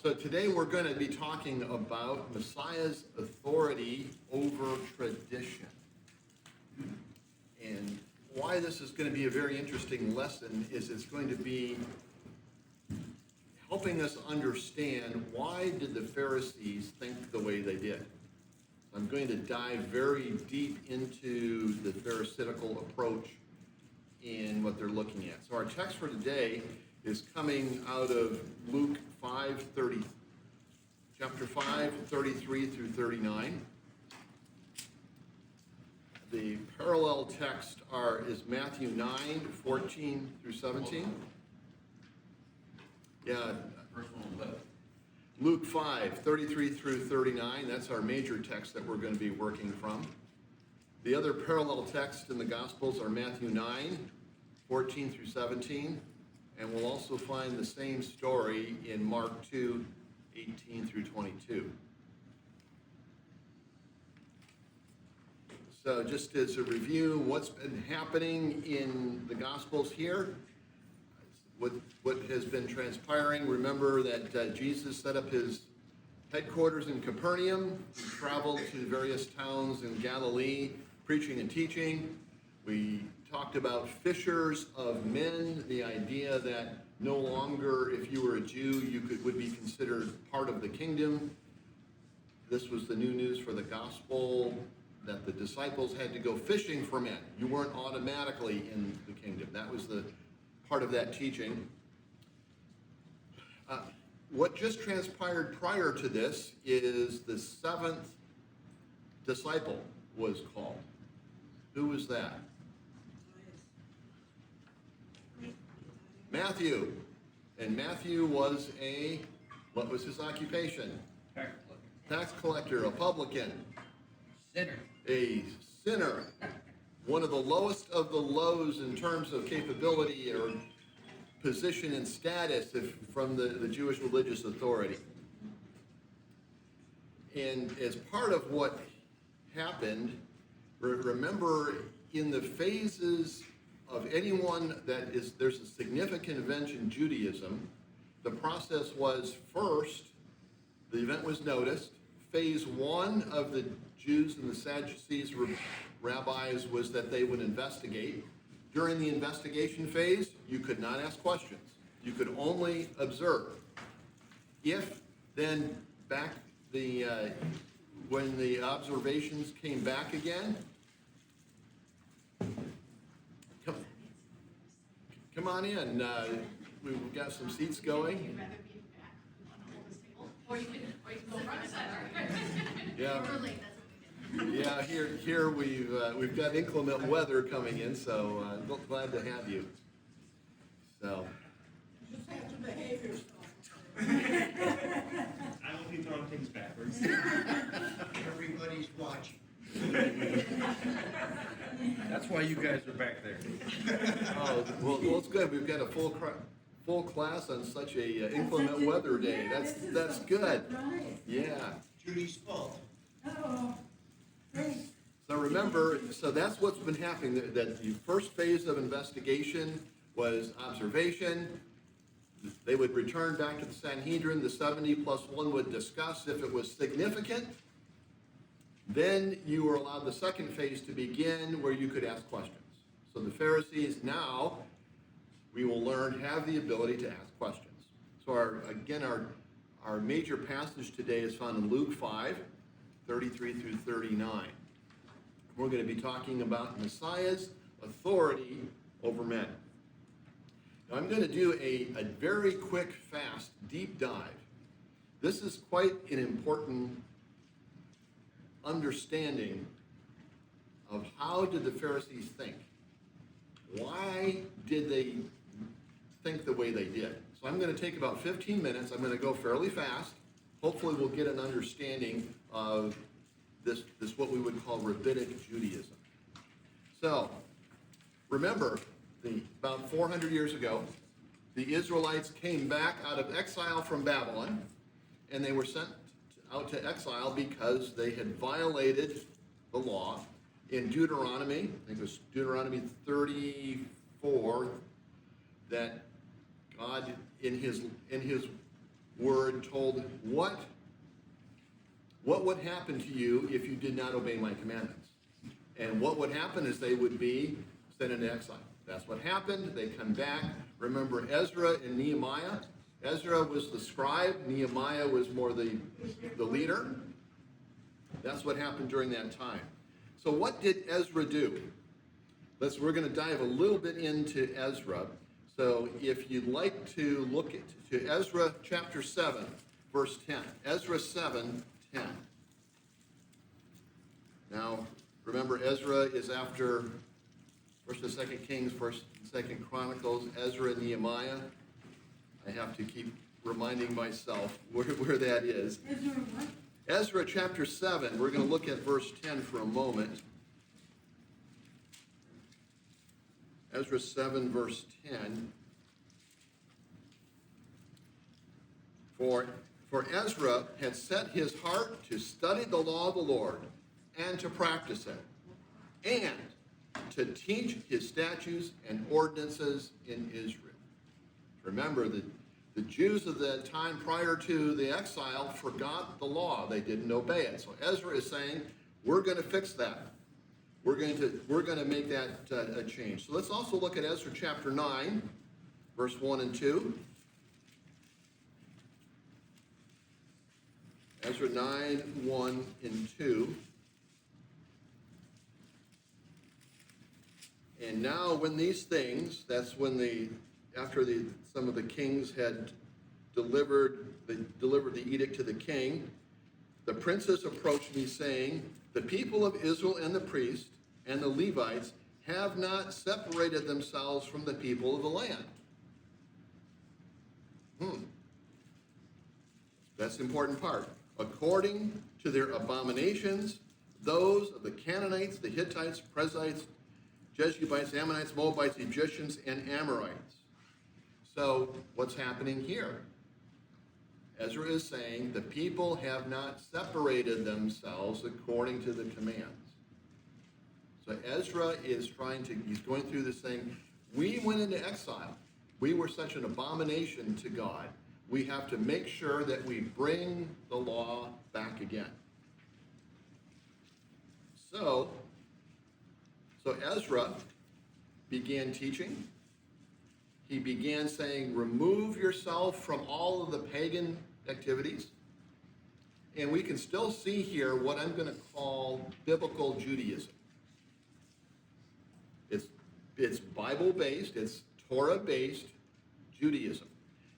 So today we're going to be talking about Messiah's authority over tradition. And why this is going to be a very interesting lesson is it's going to be helping us understand why did the Pharisees think the way they did. I'm going to dive very deep into the Pharisaical approach in what they're looking at. So our text for today is coming out of Luke 5:30, chapter 5, 33 through 39. The parallel text is Matthew 9, 14 through 17. Yeah. Luke 5, 33 through 39. That's our major text that we're going to be working from. The other parallel texts in the Gospels are Matthew 9, 14 through 17. And we'll also find the same story in Mark 2, 18 through 22. So just as a review, what's been happening in the Gospels here, what has been transpiring. Remember that Jesus set up his headquarters in Capernaum. He traveled to various towns in Galilee, preaching and teaching. We talked about fishers of men, the idea that no longer, if you were a Jew, you would be considered part of the kingdom. This was the new news for the gospel, that the disciples had to go fishing for men. You weren't automatically in the kingdom. That was the part of that teaching. What just transpired prior to this is the seventh disciple was called. Who was that? Matthew. And Matthew was what was his occupation? Tax collector, a publican. Sinner. A sinner. One of the lowest of the lows in terms of capability or position and status from the Jewish religious authority. And as part of what happened, remember in the phases of anyone there's a significant event in Judaism, the process was first, the event was noticed. Phase one of the Jews and the Sadducees rabbis was that they would investigate. During the investigation phase, you could not ask questions. You could only observe. If then when the observations came back again, come on in. We've got some seats going. Or you can go front and center. Yeah. Early, Yeah, here we've got inclement weather coming in, so glad to have you. So. You just have to behave yourself. I will be throwing things backwards. Everybody's watching. That's why you guys are back there. Oh, well, it's good. We've got a full class on such a inclement weather day. That's good. Right. Yeah. Judy's fault. Oh, great. So remember, that's what's been happening. That the first phase of investigation was observation. They would return back to the Sanhedrin. The 70 plus 1 would discuss if it was significant. Then you were allowed the second phase to begin, where you could ask questions. So the Pharisees now, we will learn, have the ability to ask questions. So our major passage today is found in Luke 5, 33 through 39. We're going to be talking about Messiah's authority over men. Now I'm going to do a very quick, fast, deep dive. This is quite an important understanding of how did the Pharisees think. Why did they think the way they did? So I'm going to take about 15 minutes. I'm going to go fairly fast. Hopefully we'll get an understanding of this what we would call rabbinic Judaism. So remember, about 400 years ago, the Israelites came back out of exile from Babylon, and they were sent out to exile because they had violated the law. In Deuteronomy, I think it was Deuteronomy 34, that God in his were told what would happen to you if you did not obey my commandments. And what would happen is they would be sent into exile. That's what happened. They come back. Remember Ezra and Nehemiah? Ezra was the scribe. Nehemiah was more the leader. That's what happened during that time. So what did Ezra do? We're going to dive a little bit into Ezra. So if you'd like to look to Ezra chapter 7, verse 10. Ezra 7, 10. Now, remember Ezra is after 1st and 2nd Kings, 1st and 2nd Chronicles, Ezra and Nehemiah. I have to keep reminding myself where that is. Ezra what? Ezra chapter 7, we're going to look at verse 10 for a moment. Ezra 7, verse 10. For Ezra had set his heart to study the law of the Lord and to practice it, and to teach his statutes and ordinances in Israel. Remember that the Jews of the time prior to the exile forgot the law. They didn't obey it. So Ezra is saying, we're going to fix that. We're going to make that a change. So let's also look at Ezra chapter 9, verse 1 and 2. Ezra 9, 1 and 2. And now when these things, that's when after some of the kings had delivered the edict to the king, the princes approached me saying, the people of Israel and the priests and the Levites have not separated themselves from the people of the land. That's the important part. According to their abominations, those of the Canaanites, the Hittites, Perizzites, Jebusites, Ammonites, Moabites, Egyptians, and Amorites. So what's happening here? Ezra is saying the people have not separated themselves according to the commands. So Ezra is he's going through this thing. We went into exile. We were such an abomination to God. We have to make sure that we bring the law back again. So Ezra began teaching. He began saying, remove yourself from all of the pagan activities. And we can still see here what I'm going to call biblical Judaism. It's Bible-based, it's Torah-based Judaism.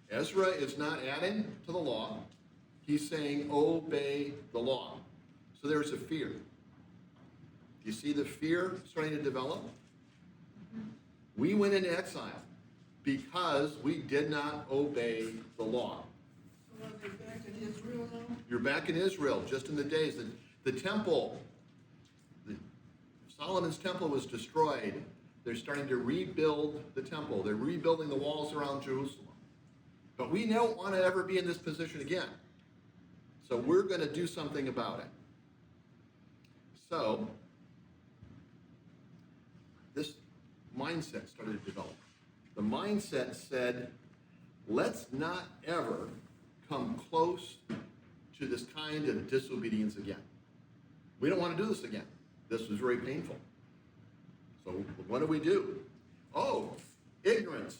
Ezra is not adding to the law. He's saying, obey the law. So there's a fear. You see the fear starting to develop? We went into exile because we did not obey the law. So are they back in Israel now? You're back in Israel, just in the days that the temple, Solomon's temple was destroyed. They're starting to rebuild the temple. They're rebuilding the walls around Jerusalem. But we don't want to ever be in this position again. So we're going to do something about it. So this mindset started to develop. The mindset said, let's not ever come close to this kind of disobedience again. We don't want to do this again. This was very painful. So what do? Oh, ignorance.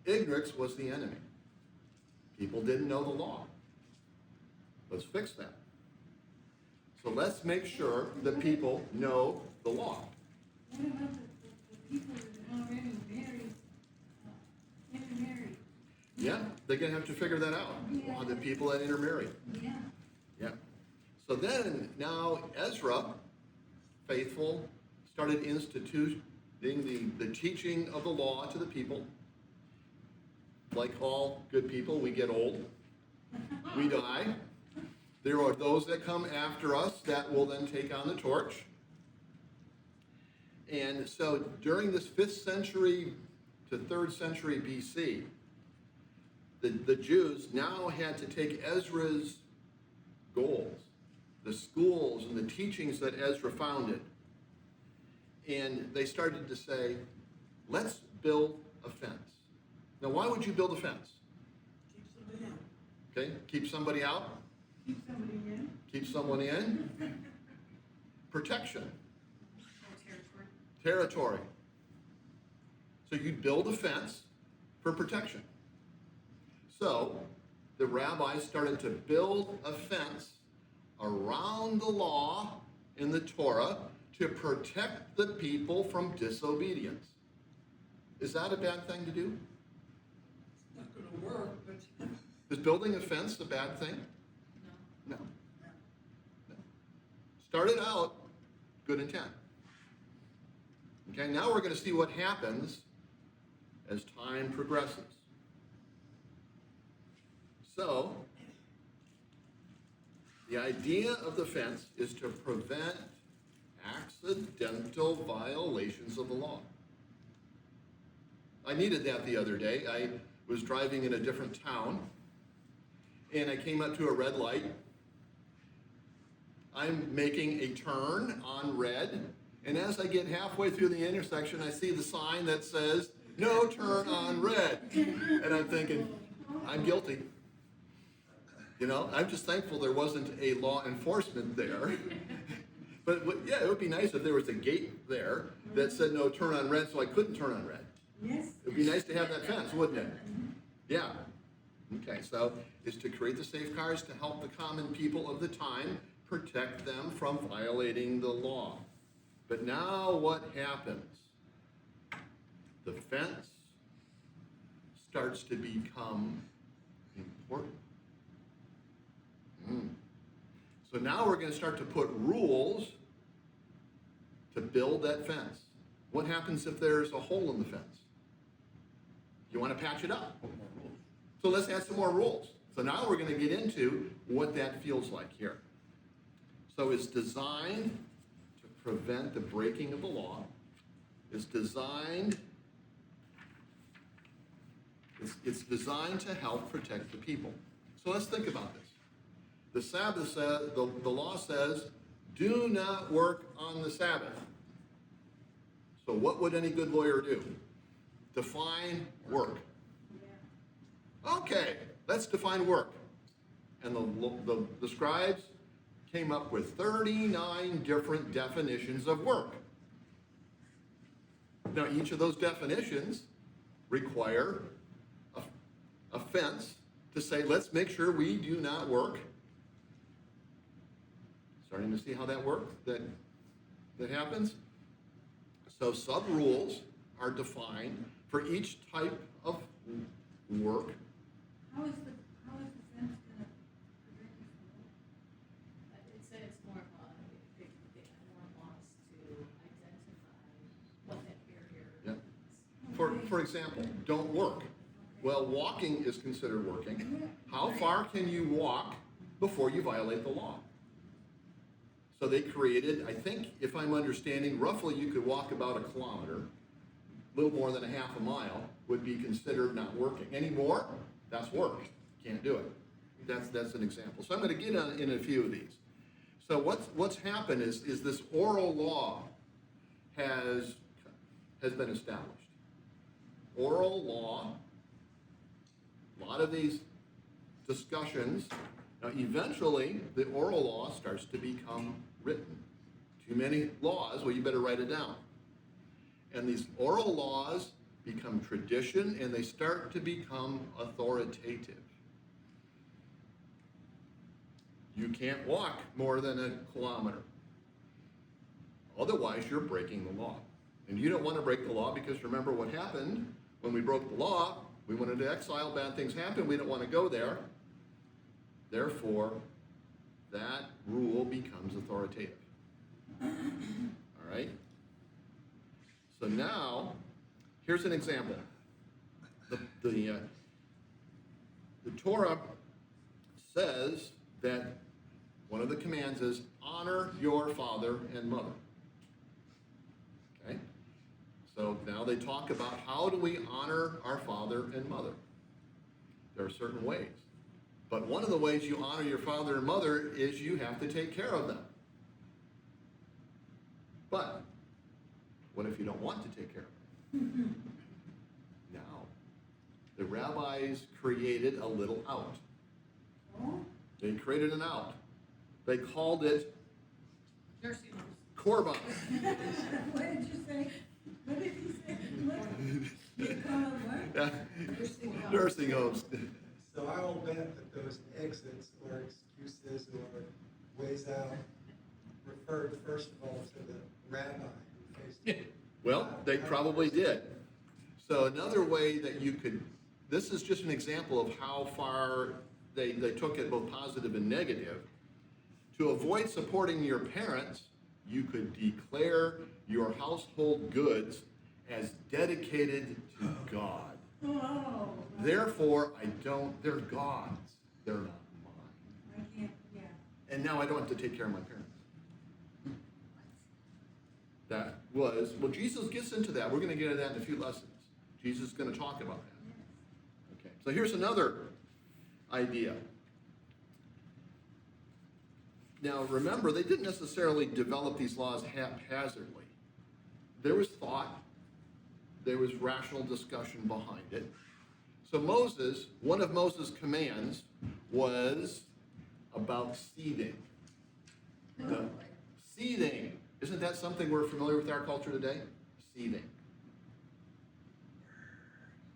Ignorance was the enemy. People didn't know the law. Let's fix that. So let's make sure the people know the law. What about the people that already intermarried? Yeah, they're going to have to figure that out. Yeah. The people that intermarry. Yeah. Yeah. So then, now Ezra, faithful, started instituting the teaching of the law to the people. Like all good people, we get old. We die. There are those that come after us that will then take on the torch. And so during this 5th century to 3rd century BC, the Jews now had to take Ezra's goals, the schools and the teachings that Ezra founded, and they started to say, let's build a fence. Now, why would you build a fence? Keeps them Okay, keep somebody out, Keep somebody in. keep someone in. Protection, Territory. territory. So you'd build a fence for protection. So the rabbis started to build a fence around the law in the Torah to protect the people from disobedience. Is that a bad thing to do? It's not gonna work, but Is building a fence a bad thing? No. No. Started out, good intent. Okay, now we're going to see what happens as time progresses. So, the idea of the fence is to prevent accidental violations of the law. I needed that the other day. I was driving in a different town, and I came up to a red light. I'm making a turn on red, and as I get halfway through the intersection, I see the sign that says, "No turn on red." And I'm thinking, I'm guilty. You know, I'm just thankful there wasn't a law enforcement there. But yeah, it would be nice if there was a gate there that said no turn on red so I couldn't turn on red. Yes. It would be nice to have that fence, wouldn't it? Yeah. Okay, so it's to create the safeguards to help the common people of the time protect them from violating the law. But now what happens? The fence starts to become important. So now we're going to start to put rules to build that fence. What happens if there's a hole in the fence? You want to patch it up. So let's add some more rules. So now we're going to get into what that feels like here. So it's designed to prevent the breaking of the law. It's designed to help protect the people. So let's think about this. The Sabbath says, the law says, do not work on the Sabbath. So what would any good lawyer do? Define work. Okay, let's define work. And the scribes came up with 39 different definitions of work. Now, each of those definitions require a fence to say, let's make sure we do not work. Starting to see how that works, that happens? So sub-rules are defined for each type of work. How is the fence gonna prevent this from It's more of a, they more wants to identify what that barrier Yeah. is. For example, don't work. Well, walking is considered working. How far can you walk before you violate the law? So they created, I think, if I'm understanding, roughly you could walk about 1 kilometer. A little more than a half a mile would be considered not working. Any more? That's work. Can't do it. That's an example. So I'm going to get in a few of these. So what's happened is this oral law has been established. Oral law, a lot of these discussions. Now, eventually, the oral law starts to become written. Too many laws, well, you better write it down. And these oral laws become tradition, and they start to become authoritative. You can't walk more than 1 kilometer. Otherwise, you're breaking the law. And you don't want to break the law because remember what happened when we broke the law. We went into exile, bad things happened, we don't want to go there. Therefore, that rule becomes authoritative. All right? So now, here's an example. The Torah says that one of the commands is honor your father and mother. Okay? So now they talk about how do we honor our father and mother. There are certain ways. But one of the ways you honor your father and mother is you have to take care of them. But what if you don't want to take care of them? Now, the rabbis created a little out. Oh, They created an out. They called it Nursing homes. korban. what did you say? What did you say? What? You call it what? Yeah. Nursing homes. Nursing homes. So I will bet that those exits or excuses or ways out referred first of all to the rabbi who faced it. Well, they probably did. So another way that you could, this is just an example of how far they took it, both positive and negative. To avoid supporting your parents, you could declare your household goods as dedicated to God. Oh. Therefore, they're God's. They're not mine. I can't, yeah. And now I don't have to take care of my parents. That was, well, Jesus gets into that. We're going to get into that in a few lessons. Jesus is going to talk about that. Okay, so here's another idea. Now, remember, they didn't necessarily develop these laws haphazardly. There was thought, there was rational discussion behind it. So Moses, one of Moses' commands was about seething. Seething. Isn't that something we're familiar with our culture today? Seething.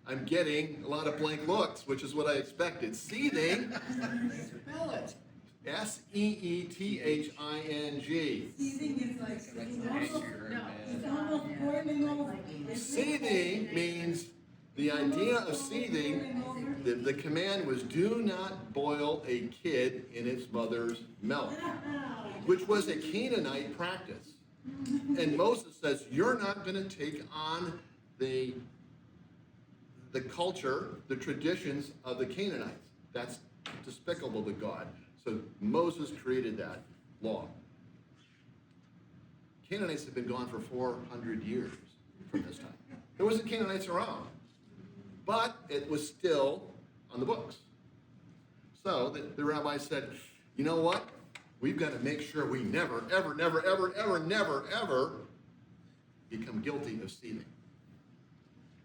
I'm getting a lot of blank looks, which is what I expected. Seething. Spell it. Seething. Seething is like, it's almost, No. it's almost boiling over. Seething means the idea of seething, the command was do not boil a kid in its mother's milk, which was a Canaanite practice. And Moses says, you're not going to take on the culture, the traditions of the Canaanites. That's despicable to God. So Moses created that law. Canaanites have been gone for 400 years from this time. There wasn't Canaanites around, but it was still on the books. So the rabbi said, you know what? We've got to make sure we never, ever, never, ever, ever, never, ever become guilty of seething.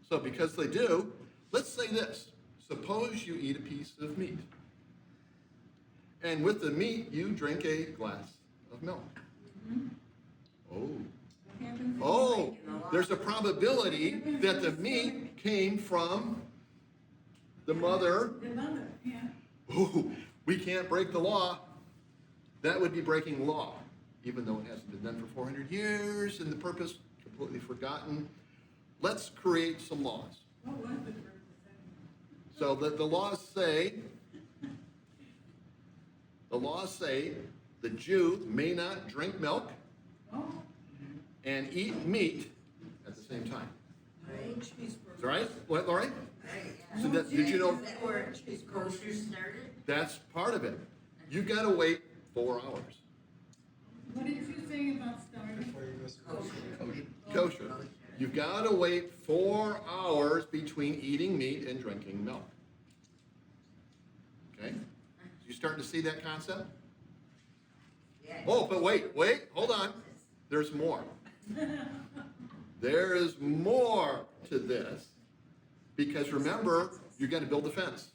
So because they do, let's say this. Suppose you eat a piece of meat. And with the meat, you drink a glass of milk. Oh, there's a probability that the meat came from the mother. The mother, yeah. Oh, we can't break the law. That would be breaking the law, even though it hasn't been done for 400 years and the purpose completely forgotten. Let's create some laws. What was the purpose? So that the laws say the Jew may not drink milk Oh, and eat meat at the same time. Cheeseburger. Right? What, Lori? So No, did you know Is that where kosher started? that's part of it? You gotta wait 4 hours. what did you say about starting? Before you go smoking. Kosher. You've gotta wait 4 hours between eating meat and drinking milk. Okay? You starting to see that concept? Yeah. Oh, but wait, hold on. There's more. There is more to this. Because remember, you got to build a fence.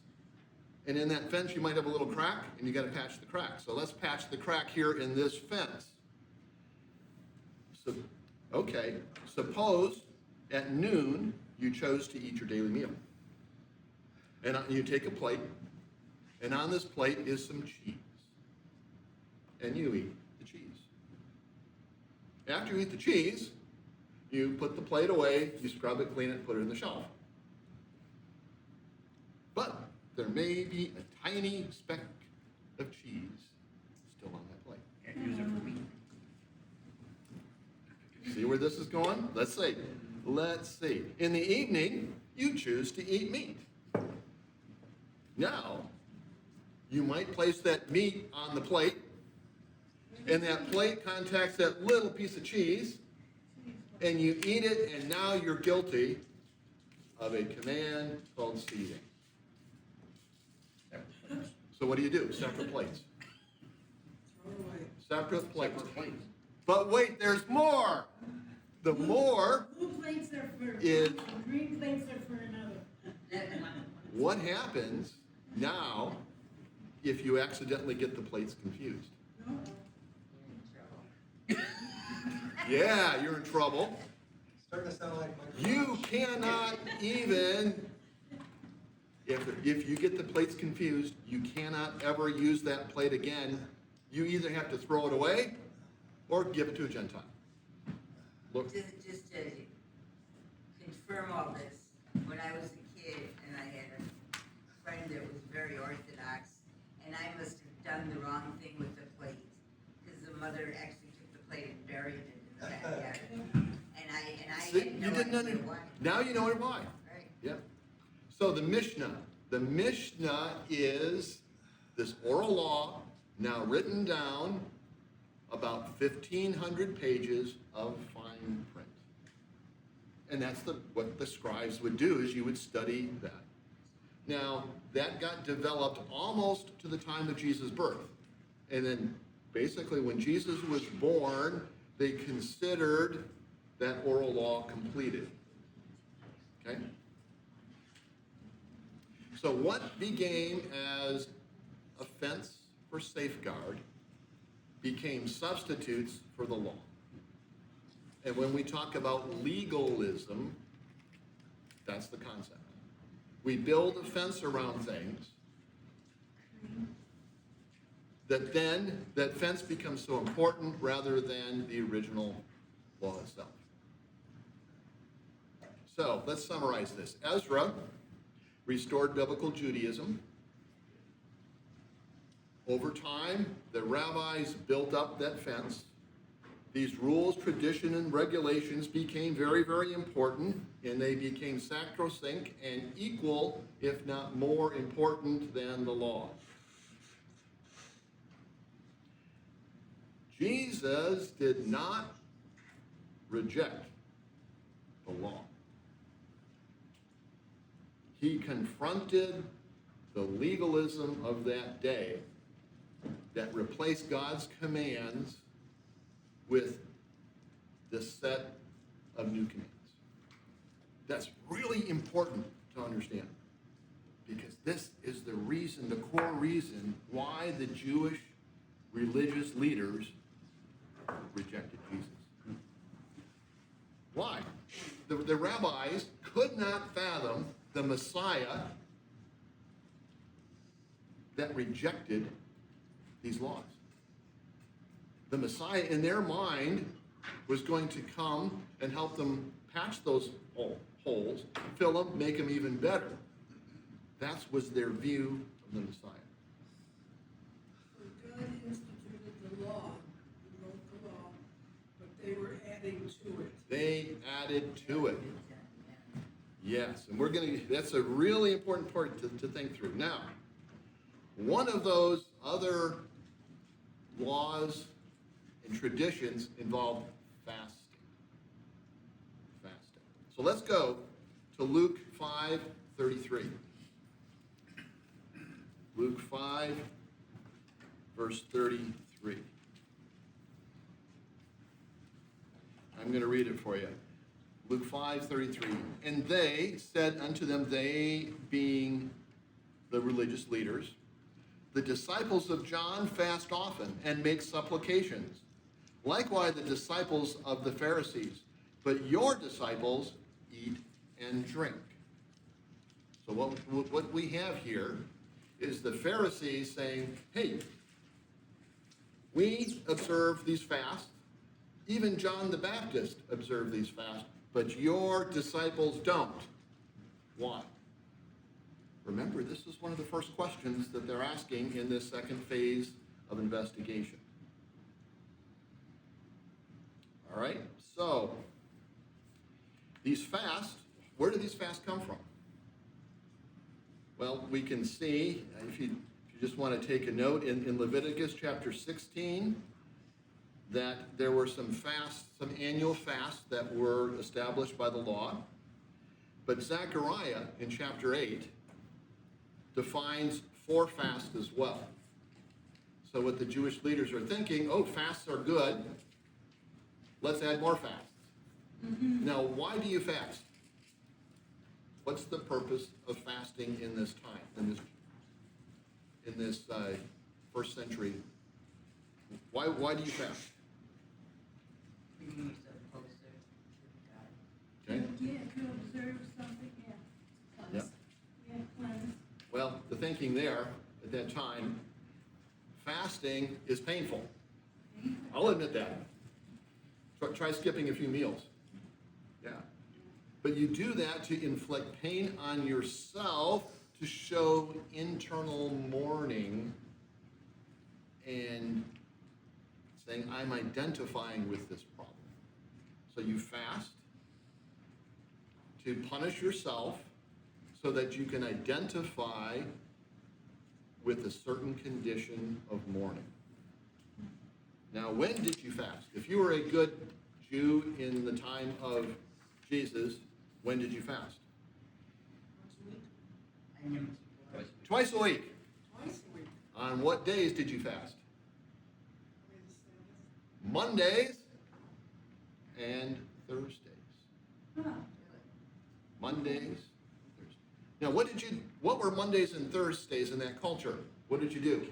And in that fence, you might have a little crack, and you got to patch the crack. So let's patch the crack here in this fence. So, okay, suppose at noon you chose to eat your daily meal. And you take a plate, and on this plate is some cheese. And you eat the cheese. After you eat the cheese, you put the plate away, you scrub it, clean it, put it in the shelf. But there may be a tiny speck of cheese still on that plate. Can't use it for meat. See where this is going? Let's see. In the evening, you choose to eat meat. Now, you might place that meat on the plate, and that plate contacts that little piece of cheese, and you eat it, and now you're guilty of a command called seething. So what do? Separate plates. Throw it away. Separate plates. Separate plates. But wait, there's more. The more Blue plates are for is one, green plates are for another. what happens now if you accidentally get the plates confused. No, You're in trouble. Yeah, you're in trouble. Starting to sound like my. You cannot even, if you get the plates confused, you cannot ever use that plate again. You either have to throw it away or give it to a Gentile. Look, Just to confirm all this, when I was a kid and I had a friend that was very Orthodox, and I must have done the wrong thing with the plate, because the mother actually took the plate and buried it in the backyard. And I see, had no you didn't idea under, why. now you know why. Right. Yeah. So the Mishnah is this oral law now written down, about 1,500 pages of fine print. And that's what the scribes would do, is you would study that. Now, that got developed almost to the time of Jesus' birth. And then basically when Jesus was born, they considered that oral law completed. Okay? So what began as a fence for safeguard became substitutes for the law. And when we talk about legalism, that's the concept. We build a fence around things that fence becomes so important rather than the original law itself. So let's summarize this. Ezra restored biblical Judaism. Over time, the rabbis built up that fence. These rules, tradition, and regulations became very, very important, and they became sacrosanct and equal, if not more important than the law. Jesus did not reject the law. He confronted the legalism of that day that replaced God's commands with this set of new commands. That's really important to understand, because this is the reason, the core reason why the Jewish religious leaders rejected Jesus. Why? The rabbis could not fathom the Messiah that rejected these laws. The Messiah, in their mind, was going to come and help them patch those holes, fill them, make them even better. That was their view of the Messiah. So God instituted the law, He wrote the law, but they were adding to it. They added to it. Yes, and that's a really important part to think through. Now, one of those other laws and traditions involved fasting. So let's go to Luke 5:33. Luke 5, verse 33. I'm going to read it for you. Luke 5:33. And they said unto them, they being the religious leaders, the disciples of John fast often and make supplications. Likewise the disciples of the Pharisees. But your disciples eat and drink. So what we have here is the Pharisees saying, hey, we observe these fasts. Even John the Baptist observed these fasts, but your disciples don't. Why? Remember, this is one of the first questions that they're asking in this second phase of investigation. All right, so these fasts, where do these fasts come from? Well, we can see, if you just want to take a note, in Leviticus chapter 16, that there were some fasts, some annual fasts that were established by the law. But Zechariah in chapter 8 defines 4 fasts as well. So what the Jewish leaders are thinking, oh, fasts are good, let's add more fasts. Mm-hmm. Now, why do you fast? What's the purpose of fasting in this time, in this first century, why do you fast? Bringing yourself closer to God. Okay. Yeah, to observe something, yeah. Yep. Yeah, cleanse. Well, the thinking there at that time, fasting is painful. I'll admit that. Try skipping a few meals. Yeah. But you do that to inflict pain on yourself to show internal mourning and saying, I'm identifying with this problem. So you fast to punish yourself so that you can identify with a certain condition of mourning. Now, when did you fast? If you were a good Jew in the time of Jesus, when did you fast? And then Twice a week. Twice a week. On what days did you fast? Wait a second. Mondays and Thursdays. Huh. Mondays and Thursdays. Now, what were Mondays and Thursdays in that culture? What did you do?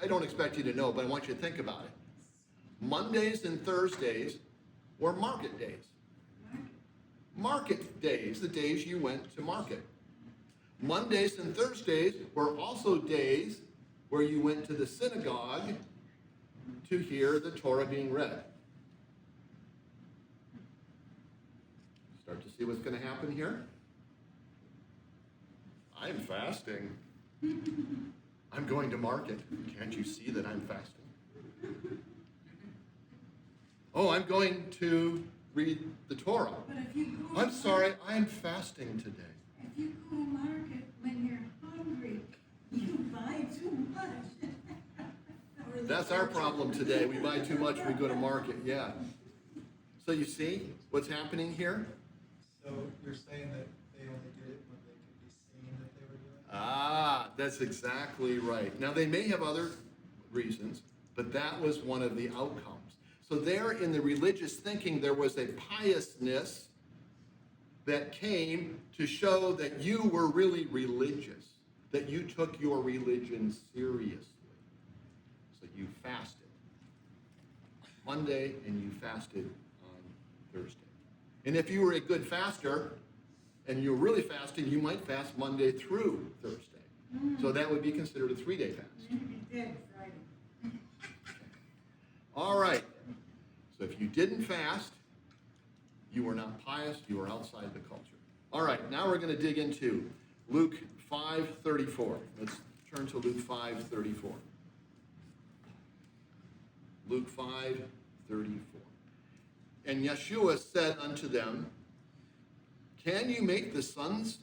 I don't expect you to know, but I want you to think about it. Mondays and Thursdays were market days. Market days, the days you went to market. Mondays and Thursdays were also days where you went to the synagogue to hear the Torah being read. Start to see what's going to happen here? I'm fasting. I'm going to market. Can't you see that I'm fasting? Oh, I'm going to read the Torah. But if you go. I'm sorry, I'm fasting today. If you go to market when you're hungry, you buy too much. That's our problem today. We buy too much when we go to market. Yeah. So you see what's happening here? So you're saying that they only did it when they could be seen that they were doing it? Ah, that's exactly right. Now, they may have other reasons, but that was one of the outcomes. So there in the religious thinking, there was a piousness that came to show that you were really religious, that you took your religion seriously. So you fasted Monday and you fasted on Thursday. And if you were a good faster and you were really fasting, you might fast Monday through Thursday. So that would be considered a 3-day fast. You'd be dead Friday. All right. So if you didn't fast, you were not pious, you were outside the culture. All right, now we're going to dig into Luke 5:34. Let's turn to Luke 5:34. Luke 5:34. And Yeshua said unto them, Can you make the sons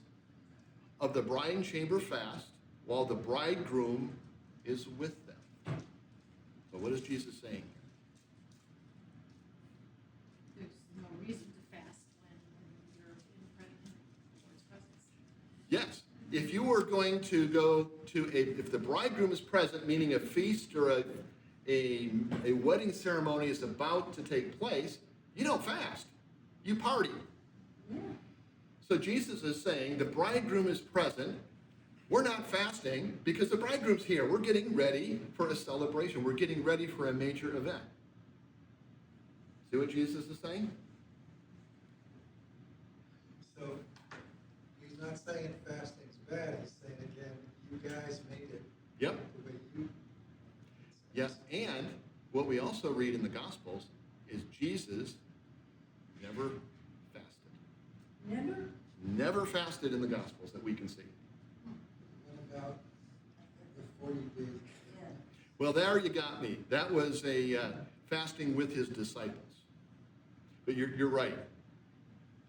of the bride chamber fast while the bridegroom is with them? So what is Jesus saying here? There's no reason to fast when you're in Lord's presence. Yes. If you were going to go to if the bridegroom is present, meaning a feast or a wedding ceremony is about to take place, you don't fast. You party. Yeah. So Jesus is saying the bridegroom is present. We're not fasting because the bridegroom's here. We're getting ready for a celebration. We're getting ready for a major event. See what Jesus is saying? So he's not saying fasting's bad, he's saying again, you guys made it Yep. the way you. Yes, and what we also read in the Gospels is Jesus never fasted. Never? Never fasted in the Gospels that we can see. What about the 40 days? Yeah. Well, there you got me. That was a fasting with his disciples. But you're right.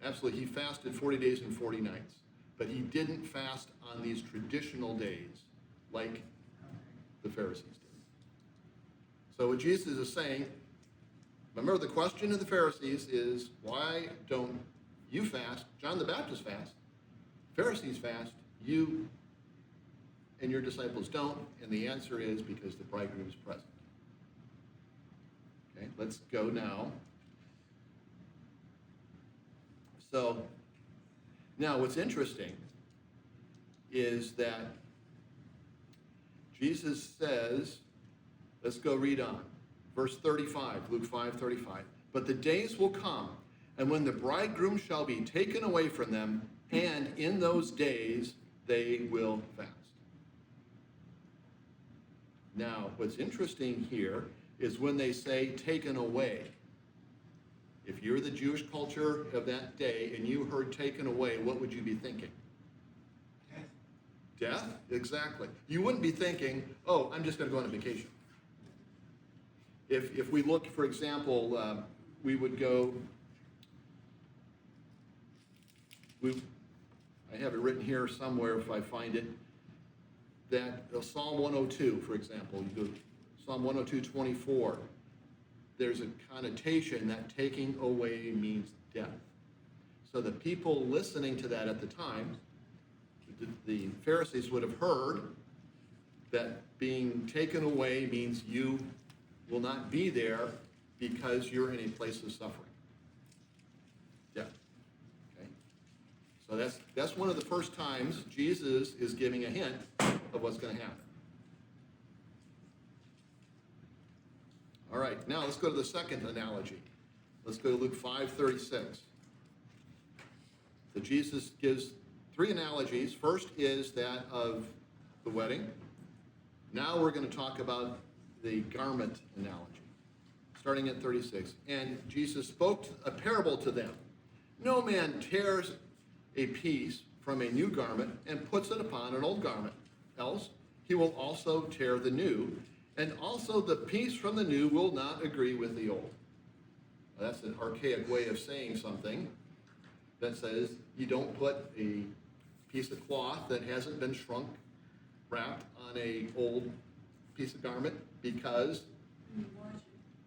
Absolutely, he fasted 40 days and 40 nights. But he didn't fast on these traditional days like the Pharisees did. So what Jesus is saying, remember the question of the Pharisees is, why don't you fast? John the Baptist fast. Pharisees fast. You and your disciples don't. And the answer is because the bridegroom is present. Okay, let's go now. So, now what's interesting is that Jesus says, let's go read on. Verse 35, Luke 5:35. But the days will come, and when the bridegroom shall be taken away from them, and in those days they will fast. Now, what's interesting here is when they say taken away. If you're the Jewish culture of that day and you heard taken away, what would you be thinking? Death? Exactly. You wouldn't be thinking, oh, I'm just going to go on a vacation. If we look, for example, we would go, I have it written here somewhere if I find it, that Psalm 102, for example, you go Psalm 102:24, there's a connotation that taking away means death. So the people listening to that at the time, the Pharisees would have heard that being taken away means you will not be there because you're in a place of suffering. Yeah. Okay. So that's one of the first times Jesus is giving a hint of what's going to happen. All right, now let's go to the second analogy. Let's go to Luke 5:36. So Jesus gives three analogies. First is that of the wedding. Now we're going to talk about the garment analogy, starting at 36. And Jesus spoke a parable to them. No man tears a piece from a new garment and puts it upon an old garment. Else, he will also tear the new, and also the piece from the new will not agree with the old. Now, that's an archaic way of saying something that says you don't put a piece of cloth that hasn't been shrunk, wrapped on a old piece of garment because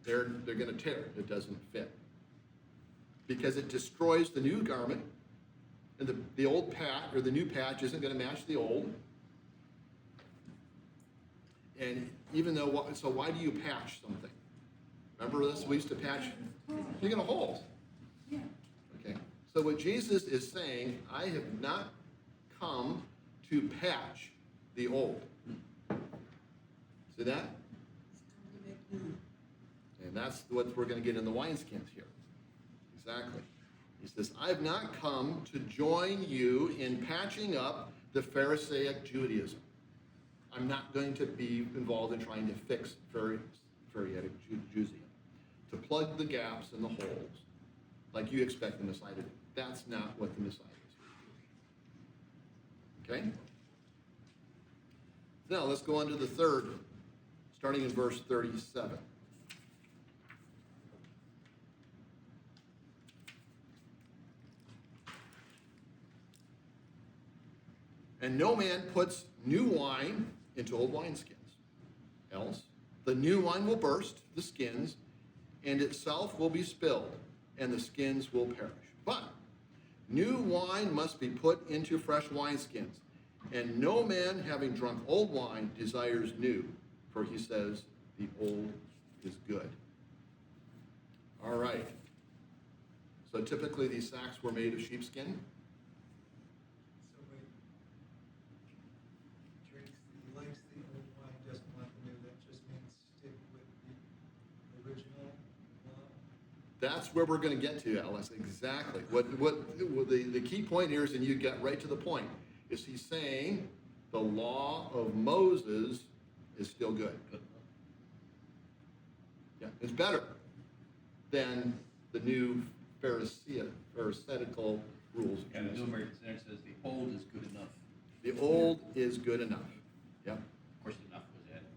they're going to tear it. It doesn't fit. Because it destroys the new garment, and the old patch or the new patch isn't going to match the old. And even though, so why do you patch something? Remember this? We used to patch, you're going to holes. Yeah. Okay. So what Jesus is saying, I have not come to patch the old. See that? And that's what we're going to get in the wineskins here. Exactly. He says, I've not come to join you in patching up the Pharisaic Judaism. I'm not going to be involved in trying to fix Pharisaic Judaism, to plug the gaps and the holes like you expect the Messiah to do. That's not what the Messiah is. Okay? Now let's go on to the third, starting in verse 37. And no man puts new wine into old wineskins. Else, the new wine will burst the skins, and itself will be spilled, and the skins will perish. But new wine must be put into fresh wineskins, and no man having drunk old wine desires new, for he says, the old is good. All right. So typically these sacks were made of sheepskin. So wait, drinks, he likes the old wine, doesn't want the new, that just means stick with the original law? That's where we're going to get to, Alice. Exactly. What the key point here is, and you get right to the point, is he's saying the law of Moses is still good. Yeah, it's better than the new Pharisaical rules. And the New American Standard says the old is good enough. The old is good enough. Yep. Of course, enough was added.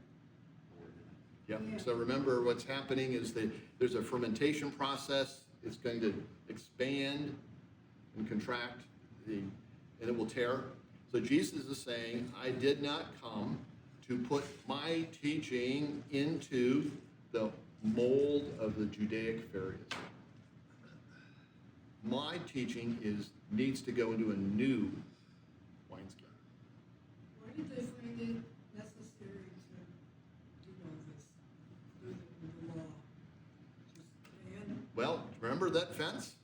Yep. So remember what's happening is that there's a fermentation process. It's going to expand and contract, and it will tear. So Jesus is saying, I did not come to put my teaching into the mold of the Judaic Pharisees. My teaching needs to go into a new wineskin. Why did they find it necessary to do all this, do the law? Just man? Well, remember that fence?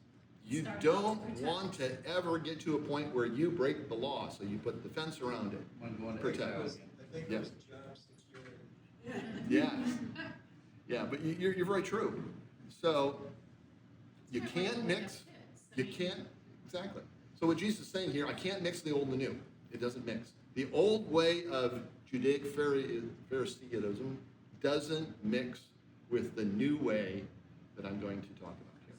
You Start don't to protect. want to ever get to a point where you break the law, so you put the fence around it. One going to Protect. exile I again. think Yeah. it was job security. Yeah. Yeah, but you're very true. So you It's kind of can't like mix, kids. I you mean, can't, exactly. So what Jesus is saying here, I can't mix the old and the new. It doesn't mix. The old way of Judaic Phariseeism doesn't mix with the new way that I'm going to talk about here.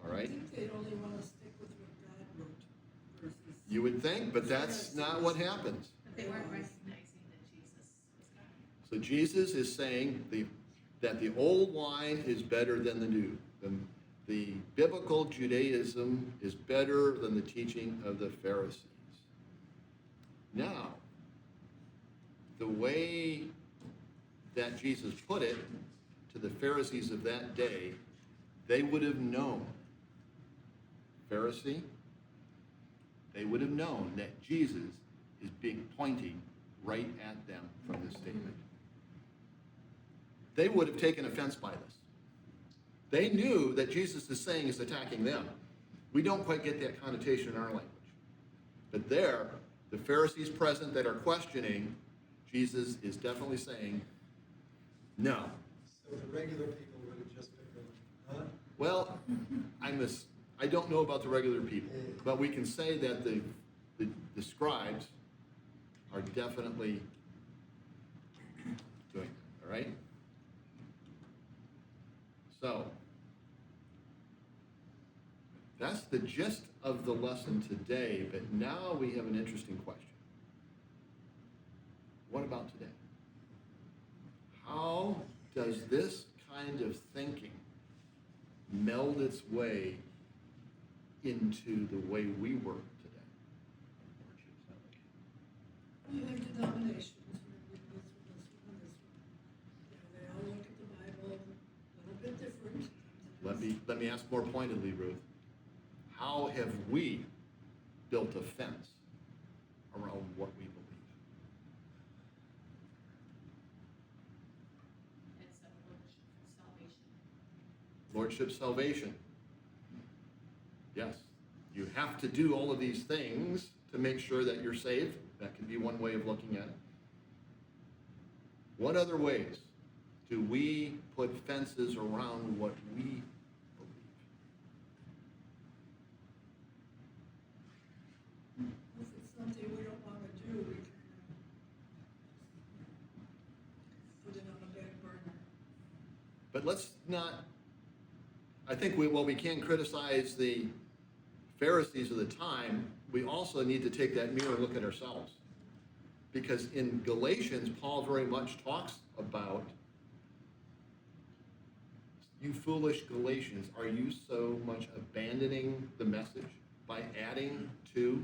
All I right? think they'd only want to stick with what God wrote versus. You would think, but that's not what happens. But they weren't recognizing that Jesus was God. So Jesus is saying that the old wine is better than the new. The biblical Judaism is better than the teaching of the Pharisees. Now, the way that Jesus put it to the Pharisees of that day, they would have known, Pharisee, they would have known that Jesus is pointing right at them from this statement. They would have taken offense by this. They knew that Jesus is saying is attacking them. We don't quite get that connotation in our language. But there, the Pharisees present that are questioning, Jesus is definitely saying, no. So the regular people would have just been going, huh? Well, I don't know about the regular people, but we can say that the scribes are definitely doing it, all right? So, that's the gist of the lesson today, but now we have an interesting question. What about today? How does this kind of thinking meld its way into the way we work today? You have denominations, this one, and this one. They all look at the Bible a little bit different. Let me ask more pointedly, Ruth. How have we built a fence around what we believe? It's a lordship salvation. Lordship salvation. Yes. You have to do all of these things to make sure that you're saved. That could be one way of looking at it. What other ways do we put fences around what we believe? If it's something we don't want to do, we can put it on a back burner. But let's not, I think while we can criticize the Pharisees of the time, we also need to take that mirror and look at ourselves. Because in Galatians, Paul very much talks about, you foolish Galatians, are you so much abandoning the message by adding to?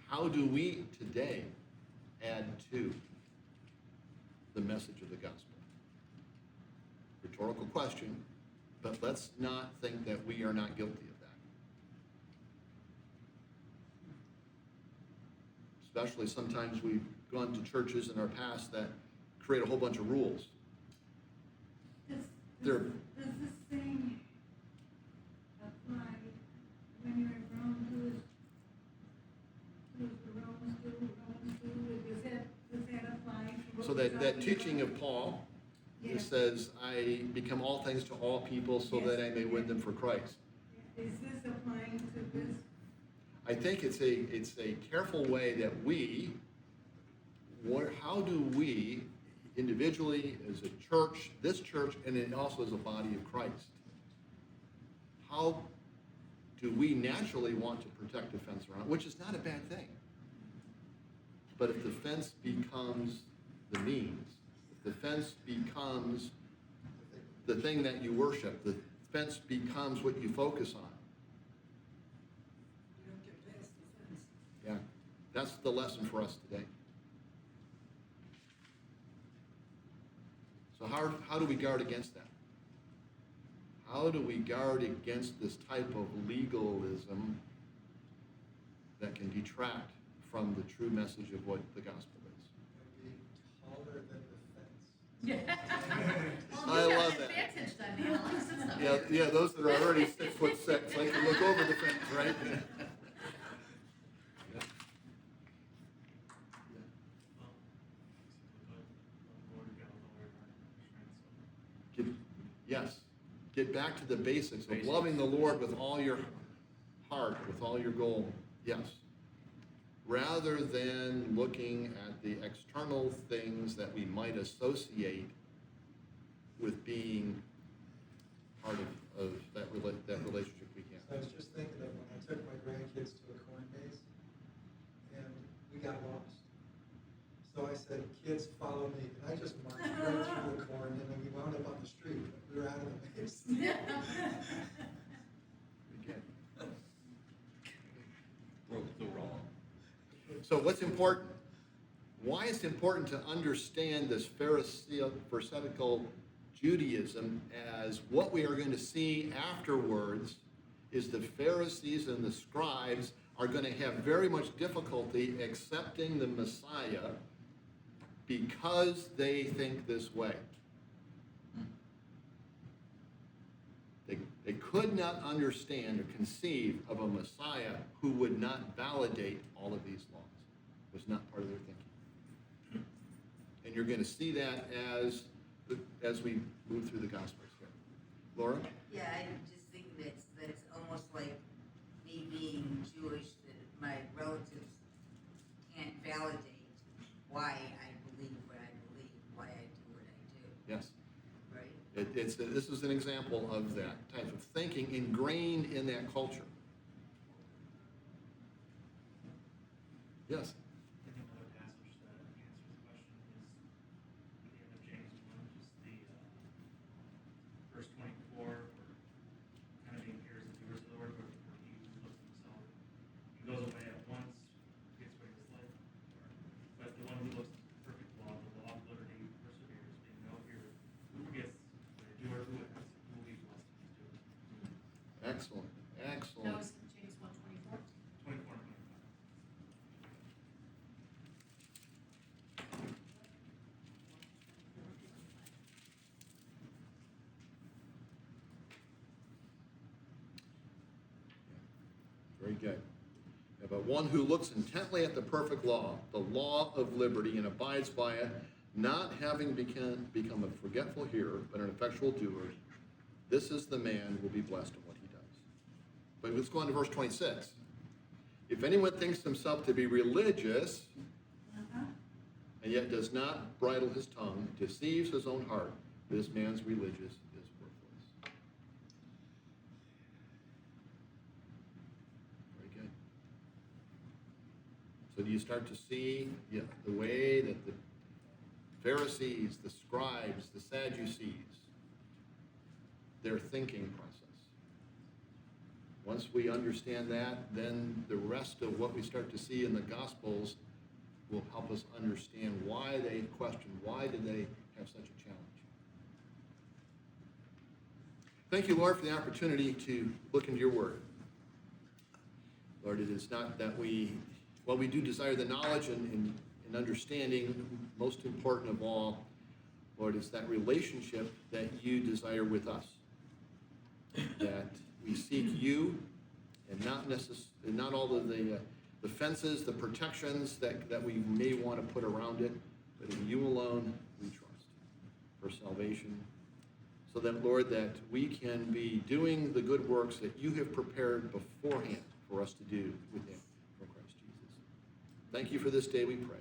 How do we today add to the message of the gospel? Rhetorical question, but let's not think that we are not guilty of that. Especially sometimes we've gone to churches in our past that create a whole bunch of rules. They're- Does this thing apply when you're in Rome, who's the Romans do, does that apply to what So we're that talking teaching about? of Paul, it Yes. says, I become all things to all people so that I may win them for Christ. Is this applying to this? I think it's a careful way that how do we individually, as a church, this church, and then also as a body of Christ, how do we naturally want to protect the fence around, which is not a bad thing. But if the fence becomes the means, if the fence becomes the thing that you worship, the fence becomes what you focus on, You don't get past the fence. yeah, that's the lesson for us today. So how do we guard against that? How do we guard against this type of legalism that can detract from the true message of what the gospel is? And be taller than the fence. Well, I you love got that. an advantage then, Alex. Yeah, those that are already 6'6", they can look over the fence, right? Yes, get back to the basics of loving the Lord with all your heart, with all your goal, yes. Rather than looking at the external things that we might associate with being part of that relationship we So I have. was just thinking of when I took my grandkids to a corn maze, and we got lost. So I said, kids, follow me, and I just marched right through the corn, and then we wound up on the street, but we were out of the maze. Broke the wrong. So what's important? Why it's important to understand this Pharisaical Judaism as what we are going to see afterwards is the Pharisees and the scribes are going to have very much difficulty accepting the Messiah because they think this way. They could not understand or conceive of a Messiah who would not validate all of these laws. It was not part of their thinking. And you're going to see that as we move through the Gospels here. Laura? Yeah, I just think that's almost like me being Jewish, that my relatives can't validate why I believe what I believe, why I do what I do, Yes. right? This is an example of that type of thinking ingrained in that culture. Yes. I think another passage that answers the question is at the end of James 1, just the verse 24, where kind of being hearers and doers of the word, but for he who looks at himself, he goes away at once, gets what he is like. But the one who looks at the perfect law, the law of liberty, perseveres, being no hearer, who forgets, but a doer who has, who will be blessed in his doing. Excellent. That Excellent. was James 1:24. 24 and 25. Very good. Yeah, but one who looks intently at the perfect law, the law of liberty, and abides by it, not having become a forgetful hearer, but an effectual doer, this is the man who will be blessed in what he does. But let's go on to verse 26. If anyone thinks himself to be religious, and yet does not bridle his tongue, deceives his own heart, this man's religious is worthless. Very good. So do you start to see the way that the Pharisees, the scribes, the Sadducees, their thinking process? Once we understand that, then the rest of what we start to see in the Gospels will help us understand why they questioned, why did they have such a challenge. Thank you, Lord, for the opportunity to look into your word. Lord, it is not that we do desire the knowledge and understanding, most important of all, Lord, is that relationship that you desire with us. That we seek you and not all of the fences, the protections that we may want to put around it, but in you alone we trust for salvation. So that, Lord, that we can be doing the good works that you have prepared beforehand for us to do with him, for Christ Jesus. Thank you for this day, we pray.